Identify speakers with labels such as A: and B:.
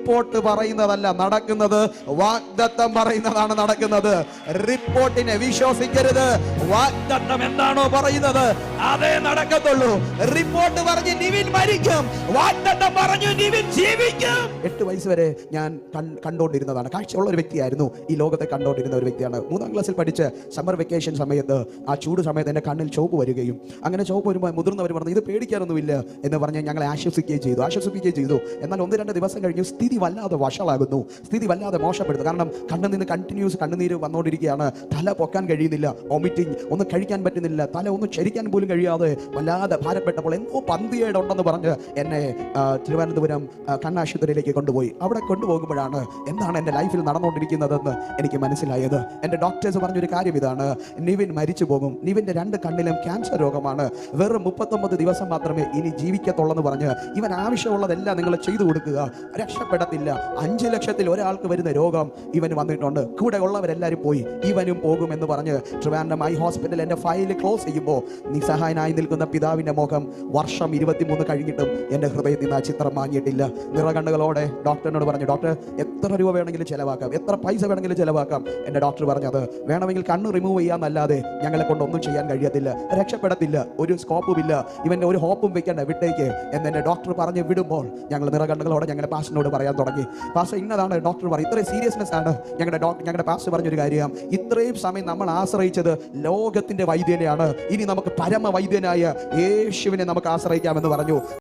A: Report പറയുന്നതല്ല നടക്കുന്നത്, വാഗ്ദത്തം പറയുന്നതാണ് നടക്കുന്നത്. റിപ്പോർട്ടിനെ വിശ്വസിക്കരുത്. വാഗ്ദത്തം എന്താണോ പറയുന്നത് അതേ നടക്കത്തുള്ളൂ. റിപ്പോർട്ട് പറഞ്ഞ് നിവിൻ മരിക്കും, വാഗ്ദത്തം പറഞ്ഞു നിവിൻ ജീവിക്കും. 8 വയസ്സ് വരെ ഞാൻ കണ്ടുകൊണ്ടിരുന്നതാണ്. കാഴ്ചയുള്ള ഒരു വ്യക്തിയായിരുന്നു, ഈ ലോകത്തെ കണ്ടുകൊണ്ടിരുന്ന ഒരു വ്യക്തിയാണ്. 3ാം ക്ലാസ്സിൽ പഠിച്ച് സമ്മർ വെക്കേഷൻ സമയത്ത്, ആ ചൂട് സമയത്ത് എൻ്റെ കണ്ണിൽ ചുവപ്പ് വരികയും, അങ്ങനെ ചുവപ്പ് വരുമ്പോൾ മുതിർന്നവർ പറഞ്ഞു ഇത് പേടിക്കാനൊന്നുമില്ല എന്ന് പറഞ്ഞ് ഞങ്ങളെ ആശ്വസിക്കുകയും ചെയ്തു. എന്നാൽ 1-2 ദിവസം കഴിഞ്ഞ് സ്ഥിതി വല്ലാതെ വഷളാകുന്നു, സ്ഥിതി വല്ലാതെ മോശപ്പെടുന്നു. കാരണം കണ്ണിൽ നിന്ന് കണ്ടിന്യൂസ് കണ്ണുനീര് വന്നുകൊണ്ടിരിക്കുകയാണ്. തല പൊക്കാൻ കഴിയുന്നില്ല, വോമിറ്റിംഗ്, ഒന്നും കഴിക്കാൻ പറ്റുന്നില്ല, തല ഒന്നും ചരിക്കാൻ പോലും കഴിയാതെ വല്ലാതെ ഭാരപ്പെട്ടപ്പോൾ എന്തോ പന്തിയേടുണ്ടെന്ന് പറഞ്ഞ് എന്നെ തിരുവനന്തപുരം കണ്ണാശുപത്രിയിലേക്ക് കൊണ്ടുപോയി. അവിടെ കൊണ്ടുപോകുമ്പോഴാണ് എന്താണ് എൻ്റെ ലൈഫിൽ നടന്നുകൊണ്ടിരിക്കുന്നതെന്ന് എനിക്ക് മനസ്സിലായത്. എൻ്റെ ഡോക്ടേഴ്സ് പറഞ്ഞൊരു കാര്യം ഇതാണ്: നിവിൻ മരിച്ചു പോകും, നിവിൻ്റെ 2 കണ്ണിലും ക്യാൻസർ രോഗമാണ്, വെറും 39 ദിവസം മാത്രമേ ഇനി ജീവിക്കത്തുള്ളെന്ന് പറഞ്ഞ് ഇവൻ ആവശ്യമുള്ളതെല്ലാം നിങ്ങൾ ചെയ്തു കൊടുക്കുക, രക്ഷപ്പെടത്തില്ല. 5 ലക്ഷത്തിൽ ഒരാൾക്ക് വരുന്ന രോഗം ഇവന് വന്നിട്ടുണ്ട്, കൂടെ ഉള്ളവരെല്ലാവരും പോയി, ഇവനും പോകുമെന്ന് പറഞ്ഞ് ട്രിവാൻഡ്രം ഐ ഹോസ്പിറ്റൽ എൻ്റെ ഫയൽ ക്ലോസ് ചെയ്യുമ്പോൾ നിസ്സഹായനായി നിൽക്കുന്ന പിതാവിൻ്റെ മുഖം വർഷം 23 കഴിഞ്ഞിട്ടും എൻ്റെ ഹൃദയത്തിൽ നിന്ന് ആ ചിത്രം മാഞ്ഞിട്ടില്ല. നിറകണ്ണുകളോടെ ഡോക്ടറിനോട് പറഞ്ഞു, ഡോക്ടർ എത്ര രൂപ വേണമെങ്കിലും ചിലവാക്കാം, എത്ര പൈസ വേണമെങ്കിലും ചിലവാക്കാം. എൻ്റെ ഡോക്ടർ പറഞ്ഞത് വേണമെങ്കിൽ കണ്ണ് റിമൂവ് ചെയ്യാന്നല്ലാതെ ഞങ്ങളെ കൊണ്ടൊന്നും ചെയ്യാൻ കഴിയത്തില്ല, രക്ഷപ്പെടത്തില്ല, ഒരു സ്കോപ്പുമില്ല, ഇവൻ്റെ ഒരു ഹോപ്പും വെക്കേണ്ട, വിട്ടേക്ക് എന്നെ ഡോക്ടർ പറഞ്ഞ് വിടുമ്പോൾ ഞങ്ങൾ നിറകണ്ണുകളോടെ ഞങ്ങളുടെ പാസ്റ്ററിനോട് പറയാൻ തുടങ്ങി. പാസ്റ്റർ ഇന്നതാണ് ഡോക്ടർ പറയും, ഇത്രയും സീരിയസ്നെസ് ആണ് ഞങ്ങളുടെ പാസ്റ്റർ പറഞ്ഞൊരു കാര്യം, ഇത്രയും സമയം നമ്മൾ ആശ്രയിച്ചത് ലോകത്തിന്റെ വൈദ്യനെയാണ്, ഇനി നമുക്ക് പരമ വൈദ്യനായ യേശുവിനെ നമുക്ക് ആശ്രയിക്കാമെന്ന് പറഞ്ഞു.